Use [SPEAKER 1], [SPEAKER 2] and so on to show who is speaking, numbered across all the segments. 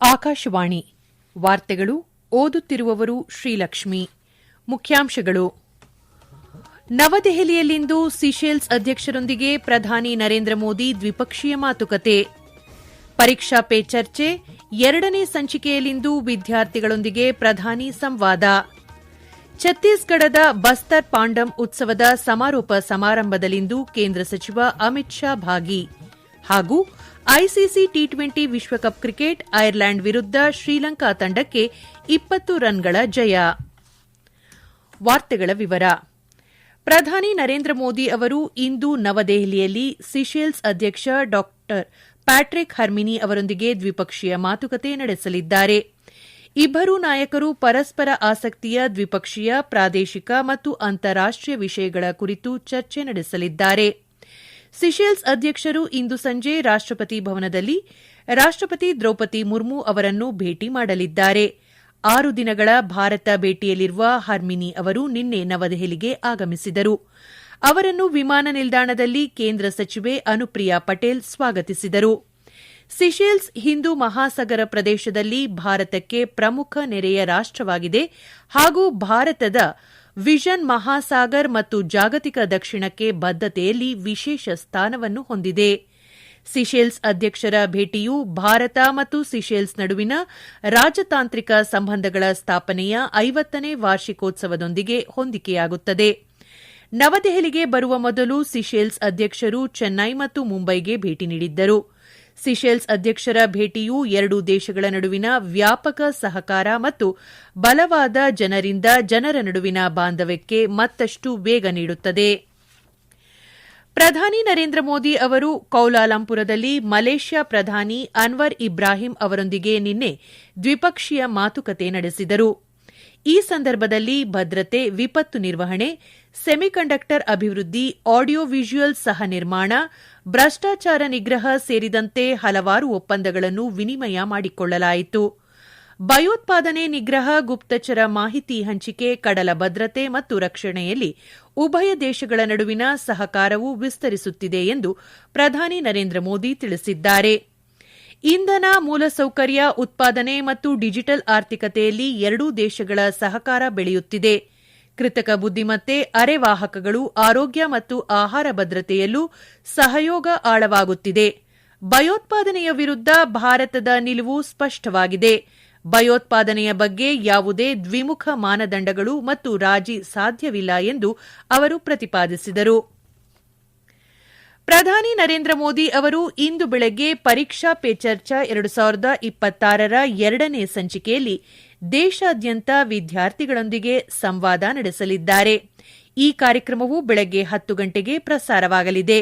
[SPEAKER 1] ಆಕಾಶವಾಣಿ ವಾರ್ತೆಗಳು ಓದುತ್ತಿರುವವರು ಶ್ರೀಲಕ್ಷ್ಮಿ. ಮುಖ್ಯಾಂಶಗಳು. ನವದೆಹಲಿಯಲ್ಲಿಂದು ಸಿಶೆಲ್ಸ್ ಅಧ್ಯಕ್ಷರೊಂದಿಗೆ ಪ್ರಧಾನಿ ನರೇಂದ್ರ ಮೋದಿ ದ್ವಿಪಕ್ಷೀಯ ಮಾತುಕತೆ. ಪರೀಕ್ಷಾ ಪೇ ಚರ್ಚೆ ಎರಡನೇ ಸಂಚಿಕೆಯಲ್ಲಿಂದು ವಿದ್ಯಾರ್ಥಿಗಳೊಂದಿಗೆ ಪ್ರಧಾನಿ ಸಂವಾದ. ಛತ್ತೀಸ್ಗಢದ ಬಸ್ತರ್ ಪಾಂಡಮ್ ಉತ್ಸವದ ಸಮಾರೋಪ ಸಮಾರಂಭದಲ್ಲಿಂದು ಕೇಂದ್ರ ಸಚಿವ ಅಮಿತ್ ಶಾ ಭಾಗಿ. ಹಾಗೂ ಐಸಿಸಿ ಟಿ20 ವಿಶ್ವಕಪ್ ಕ್ರಿಕೆಟ್ ಐರ್ಲೆಂಡ್ ವಿರುದ್ಧ ಶ್ರೀಲಂಕಾ ತಂಡಕ್ಕೆ 20 ರನ್ಗಳ ಜಯ. ವಾರ್ತೆಗಳ ವಿವರ. ಪ್ರಧಾನಿ ನರೇಂದ್ರ ಮೋದಿ ಅವರು ಇಂದು ನವದೆಹಲಿಯಲ್ಲಿ ಸಿಶೆಲ್ಸ್ ಅಧ್ಯಕ್ಷ ಡಾ ಪ್ಯಾಟ್ರಿಕ್ ಹರ್ಮಿನಿ ಅವರೊಂದಿಗೆ ದ್ವಿಪಕ್ಷೀಯ ಮಾತುಕತೆ ನಡೆಸಲಿದ್ದಾರೆ. ಇಬ್ಬರೂ ನಾಯಕರು ಪರಸ್ಪರ ಆಸಕ್ತಿಯ ದ್ವಿಪಕ್ಷೀಯ, ಪ್ರಾದೇಶಿಕ ಮತ್ತು ಅಂತಾರಾಷ್ಟೀಯ ವಿಷಯಗಳ ಕುರಿತು ಚರ್ಚೆ ನಡೆಸಲಿದ್ದಾರೆ. ಸಿಶೆಲ್ಸ್ ಅಧ್ಯಕ್ಷರು ಇಂದು ಸಂಜೆ ರಾಷ್ಟಪತಿ ಭವನದಲ್ಲಿ ರಾಷ್ಟಪತಿ ದ್ರೌಪದಿ ಮುರ್ಮು ಅವರನ್ನು ಭೇಟಿ ಮಾಡಲಿದ್ದಾರೆ. 6 ದಿನಗಳ ಭಾರತ ಭೇಟಿಯಲ್ಲಿರುವ ಹರ್ಮಿನಿ ಅವರು ನಿನ್ನೆ ನವದೆಹಲಿಗೆ ಆಗಮಿಸಿದರು. ಅವರನ್ನು ವಿಮಾನ ನಿಲ್ದಾಣದಲ್ಲಿ ಕೇಂದ್ರ ಸಚಿವೆ ಅನುಪ್ರಿಯಾ ಪಟೇಲ್ ಸ್ವಾಗತಿಸಿದರು. ಸಿಶೆಲ್ಸ್ ಹಿಂದೂ ಮಹಾಸಾಗರ ಪ್ರದೇಶದಲ್ಲಿ ಭಾರತಕ್ಕೆ ಪ್ರಮುಖ ನೆರೆಯ ರಾಷ್ಟವಾಗಿದೆ ಹಾಗೂ ಭಾರತದ ವಿಷನ್ ಮಹಾಸಾಗರ್ ಮತ್ತು ಜಾಗತಿಕ ದಕ್ಷಿಣಕ್ಕೆ ಬದ್ಧತೆಯಲ್ಲಿ ವಿಶೇಷ ಸ್ಥಾನವನ್ನು ಹೊಂದಿದೆ. ಸಿಶೆಲ್ಸ್ ಅಧ್ಯಕ್ಷರ ಭೇಟಿಯು ಭಾರತ ಮತ್ತು ಸಿಶೆಲ್ಸ್ ನಡುವಿನ ರಾಜತಾಂತ್ರಿಕ ಸಂಬಂಧಗಳ ಸ್ಥಾಪನೆಯ 50ನೇ ವಾರ್ಷಿಕೋತ್ಸವದೊಂದಿಗೆ ಹೊಂದಿಕೆಯಾಗುತ್ತದೆ. ನವದೆಹಲಿಗೆ ಬರುವ ಮೊದಲು ಸಿಶೆಲ್ಸ್ ಅಧ್ಯಕ್ಷರು ಚೆನ್ನೈ ಮತ್ತು ಮುಂಬೈಗೆ ಭೇಟಿ ನೀಡಿದ್ದರು. ಸಿಶೆಲ್ಸ್ ಅಧ್ಯಕ್ಷರ ಭೇಟಿಯು ಎರಡೂ ದೇಶಗಳ ನಡುವಿನ ವ್ಯಾಪಕ ಸಹಕಾರ ಮತ್ತು ಬಲವಾದ ಜನರಿಂದ ಜನರ ನಡುವಿನ ಬಾಂಧವ್ಯಕ್ಕೆ ಮತ್ತಷ್ಟು ವೇಗ ನೀಡುತ್ತದೆ. ಪ್ರಧಾನಿ ನರೇಂದ್ರ ಮೋದಿ ಅವರು ಕೌಲಾಲಂಪುರದಲ್ಲಿ ಮಲೇಷ್ಯಾ ಪ್ರಧಾನಿ ಅನ್ವರ್ ಇಬ್ರಾಹಿಂ ಅವರೊಂದಿಗೆ ನಿನ್ನೆ ದ್ವಿಪಕ್ಷೀಯ ಮಾತುಕತೆ ನಡೆಸಿದರು. ಈ ಸಂದರ್ಭದಲ್ಲಿ ಭದ್ರತೆ, ವಿಪತ್ತು ನಿರ್ವಹಣೆ, ಸೆಮಿಕಂಡಕ್ಟರ್ ಅಭಿವೃದ್ಧಿ, ಆಡಿಯೋ ವಿಜುಯಲ್ ಸಹ ನಿರ್ಮಾಣ, ಭ್ರಷ್ಟಾಚಾರ ನಿಗ್ರಹ ಸೇರಿದಂತೆ ಹಲವಾರು ಒಪ್ಪಂದಗಳನ್ನು ವಿನಿಮಯ ಮಾಡಿಕೊಳ್ಳಲಾಯಿತು. ಭಯೋತ್ಪಾದನೆ ನಿಗ್ರಹ, ಗುಪ್ತಚರ ಮಾಹಿತಿ ಹಂಚಿಕೆ, ಕಡಲ ಭದ್ರತೆ ಮತ್ತು ರಕ್ಷಣೆಯಲ್ಲಿ ಉಭಯ ದೇಶಗಳ ನಡುವಿನ ಸಹಕಾರವು ವಿಸ್ತರಿಸುತ್ತಿದೆ ಎಂದು ಪ್ರಧಾನಿ ನರೇಂದ್ರ ಮೋದಿ ತಿಳಿಸಿದ್ದಾರೆ. ಇಂಧನ, ಮೂಲಸೌಕರ್ಯ, ಉತ್ಪಾದನೆ ಮತ್ತು ಡಿಜಿಟಲ್ ಆರ್ಥಿಕತೆಯಲ್ಲಿ ಎರಡೂ ದೇಶಗಳ ಸಹಕಾರ ಬೆಳೆಯುತ್ತಿದೆ. ಕೃತಕ ಬುದ್ದಿಮತ್ತೆ, ಅರೆವಾಹಕಗಳು, ಆರೋಗ್ಯ ಮತ್ತು ಆಹಾರ ಭದ್ರತೆಯಲ್ಲೂ ಸಹಯೋಗ ಆಳವಾಗುತ್ತಿದೆ. ಭಯೋತ್ಪಾದನೆಯ ವಿರುದ್ಧ ಭಾರತದ ನಿಲುವು ಸ್ಪಷ್ಟವಾಗಿದೆ. ಭಯೋತ್ಪಾದನೆಯ ಬಗ್ಗೆ ಯಾವುದೇ ದ್ವಿಮುಖ ಮಾನದಂಡಗಳು ಮತ್ತು ರಾಜಿ ಸಾಧ್ಯವಿಲ್ಲ ಎಂದು ಅವರು ಪ್ರತಿಪಾದಿಸಿದರು. ಪ್ರಧಾನಿ ನರೇಂದ್ರ ಮೋದಿ ಅವರು ಇಂದು ಬೆಳಗ್ಗೆ ಪರೀಕ್ಷಾ ಪೇ ಚರ್ಚಾ 2026ರ ಎರಡನೇ ಸಂಚಿಕೆಯಲ್ಲಿ ದೇಶಾದ್ಯಂತ ವಿದ್ಯಾರ್ಥಿಗಳೊಂದಿಗೆ ಸಂವಾದ ನಡೆಸಲಿದ್ದಾರೆ. ಈ ಕಾರ್ಯಕ್ರಮವು ಬೆಳಗ್ಗೆ 10 ಗಂಟೆಗೆ ಪ್ರಸಾರವಾಗಲಿದೆ.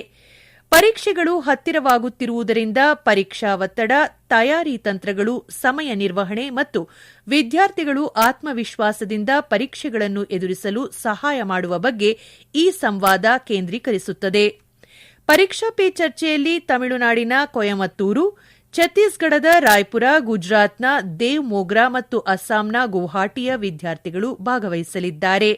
[SPEAKER 1] ಪರೀಕ್ಷೆಗಳು ಹತ್ತಿರವಾಗುತ್ತಿರುವುದರಿಂದ ಪರೀಕ್ಷಾ ಒತ್ತಡ, ತಯಾರಿ ತಂತ್ರಗಳು, ಸಮಯ ನಿರ್ವಹಣೆ ಮತ್ತು ವಿದ್ಯಾರ್ಥಿಗಳು ಆತ್ಮವಿಶ್ವಾಸದಿಂದ ಪರೀಕ್ಷೆಗಳನ್ನು ಎದುರಿಸಲು ಸಹಾಯ ಮಾಡುವ ಬಗ್ಗೆ ಈ ಸಂವಾದ ಕೇಂದ್ರೀಕರಿಸುತ್ತದೆ. ಪರೀಕ್ಷಾ ಪೇ ಚರ್ಚೆಯಲ್ಲಿ ತಮಿಳುನಾಡಿನ ಕೊಯಮತ್ತೂರು, ಛತ್ತೀಸ್ಗಢದ ರಾಯ್ಪುರ, ಗುಜರಾತ್ನ ದೇವ್ ಮೋಗ್ರಾ ಮತ್ತು ಅಸ್ಸಾಂನ ಗುವಾಹಟಿಯ ವಿದ್ಯಾರ್ಥಿಗಳು ಭಾಗವಹಿಸಲಿದ್ದಾರೆ.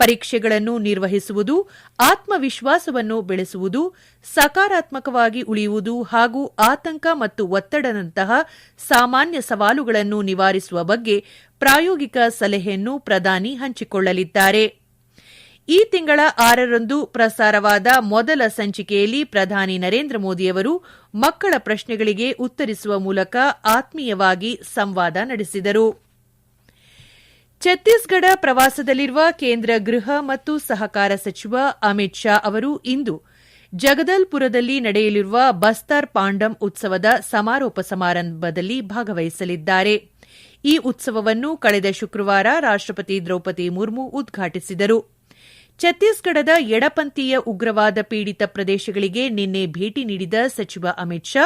[SPEAKER 1] ಪರೀಕ್ಷೆಗಳನ್ನು ನಿರ್ವಹಿಸುವುದು, ಆತ್ಮವಿಶ್ವಾಸವನ್ನು ಬೆಳೆಸುವುದು, ಸಕಾರಾತ್ಮಕವಾಗಿ ಉಳಿಯುವುದು ಹಾಗೂ ಆತಂಕ ಮತ್ತು ಒತ್ತಡದಂತಹ ಸಾಮಾನ್ಯ ಸವಾಲುಗಳನ್ನು ನಿವಾರಿಸುವ ಬಗ್ಗೆ ಪ್ರಾಯೋಗಿಕ ಸಲಹೆಯನ್ನು ಪ್ರಧಾನಿ ಹಂಚಿಕೊಳ್ಳಲಿದ್ದಾರೆ. ಈ ತಿಂಗಳ 6ರಂದು ಪ್ರಸಾರವಾದ ಮೊದಲ ಸಂಚಿಕೆಯಲ್ಲಿ ಪ್ರಧಾನಿ ನರೇಂದ್ರ ಮೋದಿಯವರು ಮಕ್ಕಳ ಪ್ರಶ್ನೆಗಳಿಗೆ ಉತ್ತರಿಸುವ ಮೂಲಕ ಆತ್ಮೀಯವಾಗಿ ಸಂವಾದ ನಡೆಸಿದರು. ಛತ್ತೀಸ್ಗಢ ಪ್ರವಾಸದಲ್ಲಿರುವ ಕೇಂದ್ರ ಗೃಹ ಮತ್ತು ಸಹಕಾರ ಸಚಿವ ಅಮಿತ್ ಶಾ ಅವರು ಇಂದು ಜಗದಲ್ಪುರದಲ್ಲಿ ನಡೆಯಲಿರುವ ಬಸ್ತರ್ ಪಾಂಡಮ್ ಉತ್ಸವದ ಸಮಾರೋಪ ಸಮಾರಂಭದಲ್ಲಿ ಭಾಗವಹಿಸಲಿದ್ದಾರೆ. ಈ ಉತ್ಸವವನ್ನು ಕಳೆದ ಶುಕ್ರವಾರ ರಾಷ್ಟಪತಿ ದ್ರೌಪದಿ ಮುರ್ಮು ಉದ್ಘಾಟಿಸಿದರು. ಛತ್ತೀಸ್ಗಢದ ಎಡಪಂಥೀಯ ಉಗ್ರವಾದ ಪೀಡಿತ ಪ್ರದೇಶಗಳಿಗೆ ನಿನ್ನೆ ಭೇಟಿ ನೀಡಿದ ಸಚಿವ ಅಮಿತ್ ಶಾ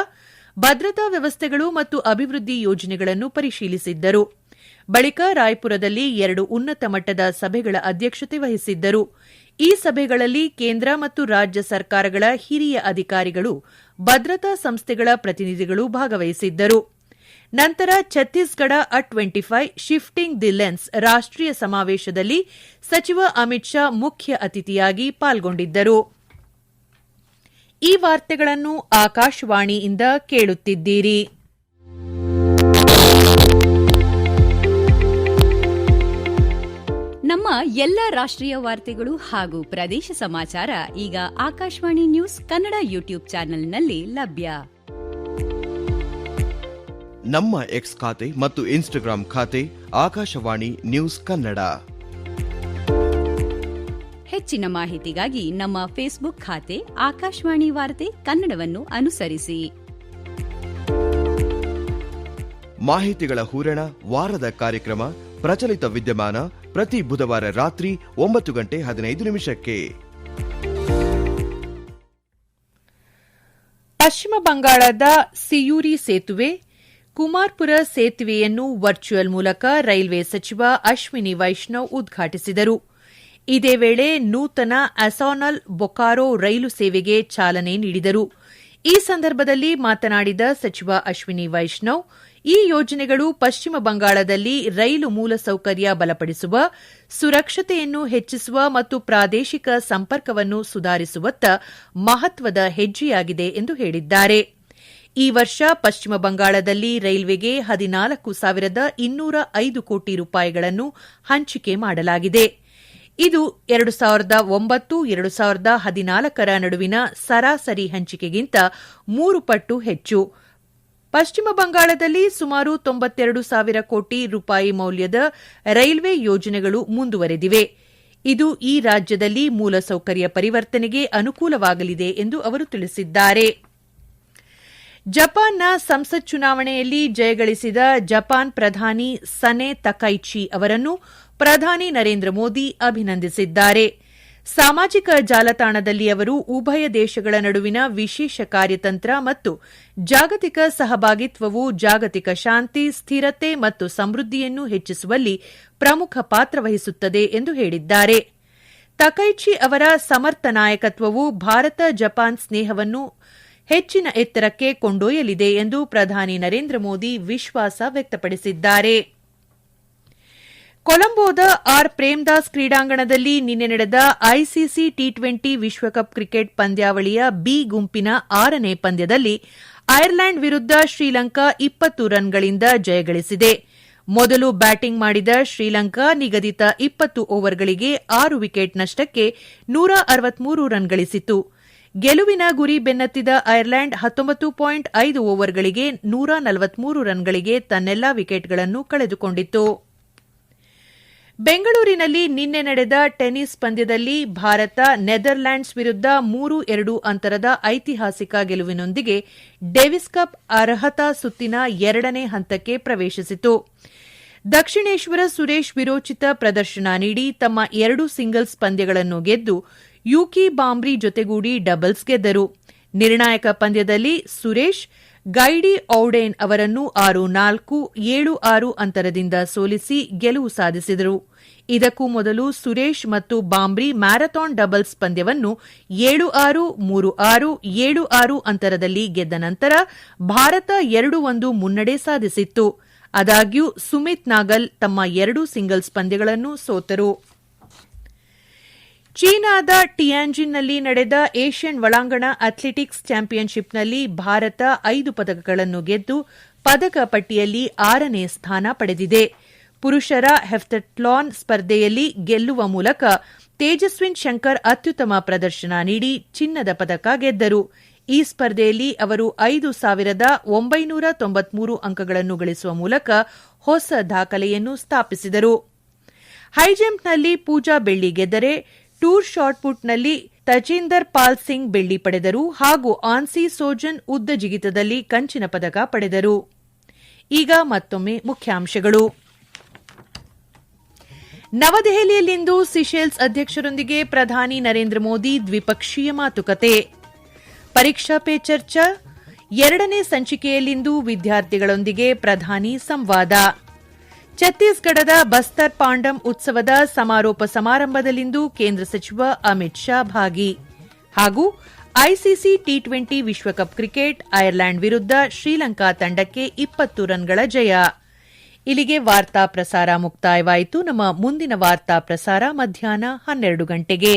[SPEAKER 1] ಭದ್ರತಾ ವ್ಯವಸ್ಥೆಗಳು ಮತ್ತು ಅಭಿವೃದ್ಧಿ ಯೋಜನೆಗಳನ್ನು ಪರಿಶೀಲಿಸಿದ್ದರು. ಬಳಿಕ ರಾಯ್ಪುರದಲ್ಲಿ 2 ಉನ್ನತ ಮಟ್ಟದ ಸಭೆಗಳ ಅಧ್ಯಕ್ಷತೆ ವಹಿಸಿದ್ದರು. ಈ ಸಭೆಗಳಲ್ಲಿ ಕೇಂದ್ರ ಮತ್ತು ರಾಜ್ಯ ಸರ್ಕಾರಗಳ ಹಿರಿಯ ಅಧಿಕಾರಿಗಳು, ಭದ್ರತಾ ಸಂಸ್ಥೆಗಳ ಪ್ರತಿನಿಧಿಗಳು ಭಾಗವಹಿಸಿದ್ದರು. ನಂತರ Chhattisgarh at 25 shifting the lens ರಾಷ್ಟೀಯ ಸಮಾವೇಶದಲ್ಲಿ ಸಚಿವ ಅಮಿತ್ ಶಾ ಮುಖ್ಯ ಅತಿಥಿಯಾಗಿ ಪಾಲ್ಗೊಂಡಿದ್ದರು. ಈ ವಾರ್ತೆಗಳನ್ನು ಆಕಾಶವಾಣಿಯಿಂದ ಕೇಳುತ್ತಿದ್ದೀರಿ.
[SPEAKER 2] ನಮ್ಮ ಎಲ್ಲ ರಾಷ್ಟ್ರೀಯ ವಾರ್ತೆಗಳು ಹಾಗೂ ಪ್ರದೇಶ ಸಮಾಚಾರ ಈಗ ಆಕಾಶವಾಣಿ ನ್ಯೂಸ್ ಕನ್ನಡ ಯೂಟ್ಯೂಬ್ ಚಾನೆಲ್ನಲ್ಲಿ ಲಭ್ಯ.
[SPEAKER 3] ನಮ್ಮ ಎಕ್ಸ್ ಖಾತೆ ಮತ್ತು ಇನ್ಸ್ಟಾಗ್ರಾಂ ಖಾತೆ ಆಕಾಶವಾಣಿ ನ್ಯೂಸ್ ಕನ್ನಡ.
[SPEAKER 2] ಹೆಚ್ಚಿನ ಮಾಹಿತಿಗಾಗಿ ನಮ್ಮ ಫೇಸ್ಬುಕ್ ಖಾತೆ ಆಕಾಶವಾಣಿ ವಾರ್ತೆ ಕನ್ನಡವನ್ನು ಅನುಸರಿಸಿ.
[SPEAKER 3] ಮಾಹಿತಿಗಳ ಹೂರಣ, ವಾರದ ಕಾರ್ಯಕ್ರಮ, ಪ್ರಚಲಿತ ವಿದ್ಯಮಾನ ಪ್ರತಿ ಬುಧವಾರ ರಾತ್ರಿ 9:15
[SPEAKER 1] ಪಶ್ಚಿಮ ಬಂಗಾಳದ ಸಿಯೂರಿ ಸೇತುವೆ, ಕುಮಾರ್ಪುರ ಸೇತುವೆಯನ್ನು ವರ್ಚುವಲ್ ಮೂಲಕ ರೈಲ್ವೆ ಸಚಿವ ಅಶ್ವಿನಿ ವೈಷ್ಣವ್ ಉದ್ಘಾಟಿಸಿದರು. ಇದೇ ವೇಳೆ ನೂತನ ಅಸಾನಲ್ ಬೊಕಾರೋ ರೈಲು ಸೇವೆಗೆ ಚಾಲನೆ ನೀಡಿದರು. ಈ ಸಂದರ್ಭದಲ್ಲಿ ಮಾತನಾಡಿದ ಸಚಿವ ಅಶ್ವಿನಿ ವೈಷ್ಣವ್, ಈ ಯೋಜನೆಗಳು ಪಶ್ಚಿಮ ಬಂಗಾಳದಲ್ಲಿ ರೈಲು ಮೂಲಸೌಕರ್ಯ ಬಲಪಡಿಸುವ, ಸುರಕ್ಷತೆಯನ್ನು ಹೆಚ್ಚಿಸುವ ಮತ್ತು ಪ್ರಾದೇಶಿಕ ಸಂಪರ್ಕವನ್ನು ಸುಧಾರಿಸುವತ್ತ ಮಹತ್ವದ ಹೆಜ್ಜೆಯಾಗಿದೆ ಎಂದು ಹೇಳಿದ್ದಾರೆ. ಈ ವರ್ಷ ಪಶ್ಚಿಮ ಬಂಗಾಳದಲ್ಲಿ ರೈಲ್ವೆಗೆ 14,205 ಕೋಟಿ ರೂಪಾಯಿಗಳನ್ನು ಹಂಚಿಕೆ ಮಾಡಲಾಗಿದೆ. ಇದು 2009-2014 ನಡುವಿನ ಸರಾಸರಿ ಹಂಚಿಕೆಗಿಂತ 3 ಪಟ್ಟು ಹೆಚ್ಚು. ಪಶ್ಚಿಮ ಬಂಗಾಳದಲ್ಲಿ ಸುಮಾರು 92,000 ಕೋಟಿ ರೂಪಾಯಿ ಮೌಲ್ಯದ ರೈಲ್ವೆ ಯೋಜನೆಗಳು ಮುಂದುವರೆದಿವೆ. ಇದು ಈ ರಾಜ್ಯದಲ್ಲಿ ಮೂಲಸೌಕರ್ಯ ಪರಿವರ್ತನೆಗೆ ಅನುಕೂಲವಾಗಲಿದೆ ಎಂದು ಅವರು ತಿಳಿಸಿದ್ದಾರೆ. ಜಪಾನ್ನ ಸಂಸತ್ ಚುನಾವಣೆಯಲ್ಲಿ ಜಯಗಳಿಸಿದ ಜಪಾನ್ ಪ್ರಧಾನಿ ಸನೆ ತಕೈಚಿ ಅವರನ್ನು ಪ್ರಧಾನಿ ನರೇಂದ್ರ ಮೋದಿ ಅಭಿನಂದಿಸಿದ್ದಾರೆ. ಸಾಮಾಜಿಕ ಜಾಲತಾಣದಲ್ಲಿ ಅವರು ಉಭಯ ದೇಶಗಳ ನಡುವಿನ ವಿಶೇಷ ಕಾರ್ಯತಂತ್ರ ಮತ್ತು ಜಾಗತಿಕ ಸಹಭಾಗಿತ್ವವು ಜಾಗತಿಕ ಶಾಂತಿ, ಸ್ಥಿರತೆ ಮತ್ತು ಸಮೃದ್ಧಿಯನ್ನು ಹೆಚ್ಚಿಸುವಲ್ಲಿ ಪ್ರಮುಖ ಪಾತ್ರ ವಹಿಸುತ್ತದೆ ಎಂದು ಹೇಳಿದ್ದಾರೆ. ತಕೈಚಿ ಅವರ ಸಮರ್ಥ ನಾಯಕತ್ವವು ಭಾರತ ಜಪಾನ್ ಸ್ನೇಹವನ್ನು ಹೆಚ್ಚಿನ ಎತ್ತರಕ್ಕೆ ಕೊಂಡೊಯ್ಯಲಿದೆ ಎಂದು ಪ್ರಧಾನಿ ನರೇಂದ್ರ ಮೋದಿ ವಿಶ್ವಾಸ ವ್ಯಕ್ತಪಡಿಸಿದ್ದಾರೆ. ಕೊಲಂಬೋದ ಆರ್ ಪ್ರೇಮ್ದಾಸ್ ಕ್ರೀಡಾಂಗಣದಲ್ಲಿ ನಿನ್ನೆ ನಡೆದ ಐಸಿಸಿ ಟಿ20 ವಿಶ್ವಕಪ್ ಕ್ರಿಕೆಟ್ ಪಂದ್ಯಾವಳಿಯ ಬಿ ಗುಂಪಿನ 6ನೇ ಪಂದ್ಯದಲ್ಲಿ ಐರ್ಲೆಂಡ್ ವಿರುದ್ಧ ಶ್ರೀಲಂಕಾ 20 ರನ್ಗಳಿಂದ ಜಯಗಳಿಸಿದೆ. ಮೊದಲು ಬ್ಯಾಟಿಂಗ್ ಮಾಡಿದ ಶ್ರೀಲಂಕಾ ನಿಗದಿತ 20 ಓವರ್ಗಳಿಗೆ 6 ವಿಕೆಟ್ ನಷ್ಟಕ್ಕೆ 163 ರನ್ ಗಳಿಸಿತು. ಗೆಲುವಿನ ಗುರಿ ಬೆನ್ನತ್ತಿದ ಐರ್ಲೆಂಡ್ 19.5 ಓವರ್ಗಳಿಗೆ 143 ರನ್ಗಳಿಗೆ ತನ್ನೆಲ್ಲಾ ವಿಕೆಟ್ಗಳನ್ನು ಕಳೆದುಕೊಂಡಿತು. ಬೆಂಗಳೂರಿನಲ್ಲಿ ನಿನ್ನೆ ನಡೆದ ಟೆನ್ನಿಸ್ ಪಂದ್ಯದಲ್ಲಿ ಭಾರತ ನೆದರ್ಲ್ಯಾಂಡ್ಸ್ ವಿರುದ್ಧ 3-2 ಅಂತರದ ಐತಿಹಾಸಿಕ ಗೆಲುವಿನೊಂದಿಗೆ ಡೇವಿಸ್ ಕಪ್ ಅರ್ಹತಾ ಸುತ್ತಿನ 2ನೇ ಹಂತಕ್ಕೆ ಪ್ರವೇಶಿಸಿತು. ದಕ್ಷಿಣೇಶ್ವರ ಸುರೇಶ್ ವಿರೋಚಿತ ಪ್ರದರ್ಶನ ನೀಡಿ ತಮ್ಮ 2 ಸಿಂಗಲ್ಸ್ ಪಂದ್ಯಗಳನ್ನು ಗೆದ್ದು ಯೂಕಿ ಬಾಂಬ್ರಿ ಜೊತೆಗೂಡಿ ಡಬಲ್ಸ್ ಗೆದ್ದರು. ನಿರ್ಣಾಯಕ ಪಂದ್ಯದಲ್ಲಿ ಸುರೇಶ್ ಗೈಡಿ ಔಡೇನ್ ಅವರನ್ನು 6-4, 7-6 ಅಂತರದಿಂದ ಸೋಲಿಸಿ ಗೆಲುವು ಸಾಧಿಸಿದರು. ಇದಕ್ಕೂ ಮೊದಲು ಸುರೇಶ್ ಮತ್ತು ಬಾಂಬ್ರಿ ಮ್ಯಾರಥಾನ್ ಡಬಲ್ಸ್ ಪಂದ್ಯವನ್ನು 7-6, 3-6, 7-6 ಅಂತರದಲ್ಲಿ ಗೆದ್ದ ನಂತರ ಭಾರತ 2-1 ಮುನ್ನಡೆ ಸಾಧಿಸಿತ್ತು. ಆದಾಗ್ಯೂ ಸುಮಿತ್ ನಾಗಲ್ ತಮ್ಮ 2 ಸಿಂಗಲ್ಸ್ ಪಂದ್ಯಗಳನ್ನು ಸೋತರು. ಚೀನಾದ ಟಿಯಾನ್ಜಿನ್ನಲ್ಲಿ ನಡೆದ ಏಷ್ಯನ್ ಒಳಾಂಗಣ ಅಥ್ಲೆಟಿಕ್ಸ್ ಚಾಂಪಿಯನ್ಶಿಪ್ನಲ್ಲಿ ಭಾರತ 5 ಪದಕಗಳನ್ನು ಗೆದ್ದು ಪದಕ ಪಟ್ಟಿಯಲ್ಲಿ 6ನೇ ಸ್ಥಾನ ಪಡೆದಿದೆ. ಪುರುಷರ ಹೆಪ್ಟಥ್ಲಾನ್ ಸ್ಪರ್ಧೆಯಲ್ಲಿ ಗೆಲ್ಲುವ ಮೂಲಕ ತೇಜಸ್ವಿನ್ ಶಂಕರ್ ಅತ್ಯುತ್ತಮ ಪ್ರದರ್ಶನ ನೀಡಿ ಚಿನ್ನದ ಪದಕ ಗೆದ್ದರು. ಈ ಸ್ಪರ್ಧೆಯಲ್ಲಿ ಅವರು 5,993 ಅಂಕಗಳನ್ನು ಗಳಿಸುವ ಮೂಲಕ ಹೊಸ ದಾಖಲೆಯನ್ನು ಸ್ಥಾಪಿಸಿದರು. ಹೈಜಂಪ್ನಲ್ಲಿ ಪೂಜಾ ಬೆಳ್ಳಿ ಗೆದ್ದರೆ ಟೂರ್ ಶಾಟ್ಪುಟ್ನಲ್ಲಿ ತಜೀಂದರ್ ಪಾಲ್ ಸಿಂಗ್ ಬೆಳ್ಳಿ ಪಡೆದರು ಹಾಗೂ ಆನ್ಸಿ ಸೋಜನ್ ಉದ್ದ ಜಿಗಿತದಲ್ಲಿ ಕಂಚಿನ ಪದಕ ಪಡೆದರು. ಈಗ ಮತ್ತೊಮ್ಮೆ ಮುಖ್ಯಾಂಶಗಳು. ನವದೆಹಲಿಯಲ್ಲಿಂದು ಸಿಶೆಲ್ಸ್ ಅಧ್ಯಕ್ಷರೊಂದಿಗೆ ಪ್ರಧಾನಿ ನರೇಂದ್ರ ಮೋದಿ ದ್ವಿಪಕ್ಷೀಯ ಮಾತುಕತೆ. ಪರೀಕ್ಷಾ ಪೇ ಚರ್ಚಾ 2ನೇ ಸಂಚಿಕೆಯಲ್ಲಿಂದು ವಿದ್ಯಾರ್ಥಿಗಳೊಂದಿಗೆ ಪ್ರಧಾನಿ ಸಂವಾದ. ಛತ್ತೀಸ್ಗಢದ ಬಸ್ತರ್ ಪಾಂಡಂ ಉತ್ಸವದ ಸಮಾರೋಪ ಸಮಾರಂಭದಲ್ಲಿಂದು ಕೇಂದ್ರ ಸಚಿವ ಅಮಿತ್ ಶಾ ಭಾಗಿ. ಹಾಗೂ ಐಸಿಸಿ ಟಿ20 ವಿಶ್ವಕಪ್ ಕ್ರಿಕೆಟ್ ಐರ್ಲೆಂಡ್ ವಿರುದ್ಧ ಶ್ರೀಲಂಕಾ ತಂಡಕ್ಕೆ 20 ರನ್ಗಳ ಜಯ. ಇಲ್ಲಿಗೆ ವಾರ್ತಾ ಪ್ರಸಾರ ಮುಕ್ತಾಯವಾಯಿತು. ನಮ್ಮ ಮುಂದಿನ ವಾರ್ತಾ ಪ್ರಸಾರ ಮಧ್ಯಾಹ್ನ 12 ಗಂಟೆಗೆ.